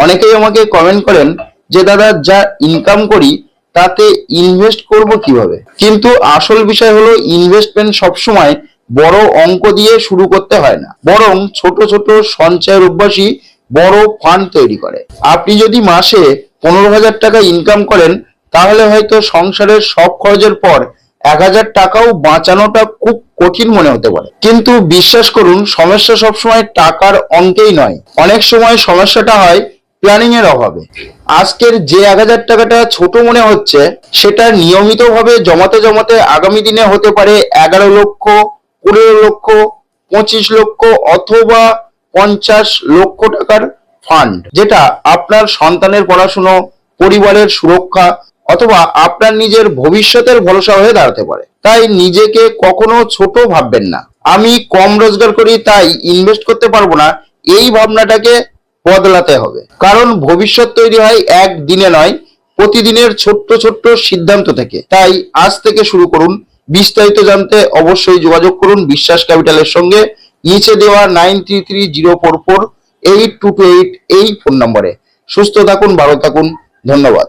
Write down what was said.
অনেকেই আমাকে কমেন্ট করেন যে দাদা যা ইনকাম করি তাতে ইনভেস্ট করব কিভাবে। কিন্তু আসল বিষয় হলো ইনভেস্টমেন্ট সবসময় বড় অঙ্ক দিয়ে শুরু করতে হয় না, বরং ছোট ছোট সঞ্চয়ের অভ্যাসই বড় ফান্ড তৈরি করে। আপনি যদি মাসে 15,000 টাকা ইনকাম করেন, তাহলে হয়তো সংসারের সব খরচের পর 1,000 টাকাও বাঁচানোটা খুব কঠিন মনে হতে পারে। কিন্তু বিশ্বাস করুন, সমস্যা সবসময় টাকার অঙ্কেই নয়, অনেক সময় সমস্যাটা হয় প্ল্যানিং এর অভাবে। আজকের যে 1,000 টাকাটা ছোট মনে হচ্ছে, সেটা নিয়মিতভাবে জমাতে জমাতে আগামী দিনে হতে পারে 11 লক্ষ, 15 লক্ষ, 25 লক্ষ অথবা 50 লক্ষ টাকার ফান্ড, যেটা আপনার সন্তানের পড়াশুনো, পরিবারের সুরক্ষা অথবা আপনার নিজের ভবিষ্যতের ভরসা হয়ে দাঁড়াতে পারে। তাই নিজেকে কখনো ছোট ভাববেন না। আমি কম রোজগার করি তাই ইনভেস্ট করতে পারবো না, এই ভাবনাটাকে বদলাতে হবে। কারণ ভবিষ্যৎ তৈরি হয় একদিনে নয়, প্রতিদিনের ছোট্ট ছোট্ট সিদ্ধান্ত থেকে। তাই আজ থেকে শুরু করুন। বিস্তারিত জানতে অবশ্যই যোগাযোগ করুন বিশ্বাস ক্যাপিটালের সঙ্গে। নিচে দেওয়া 9330448228 এই ফোন নম্বরে। সুস্থ থাকুন, ভালো থাকুন, ধন্যবাদ।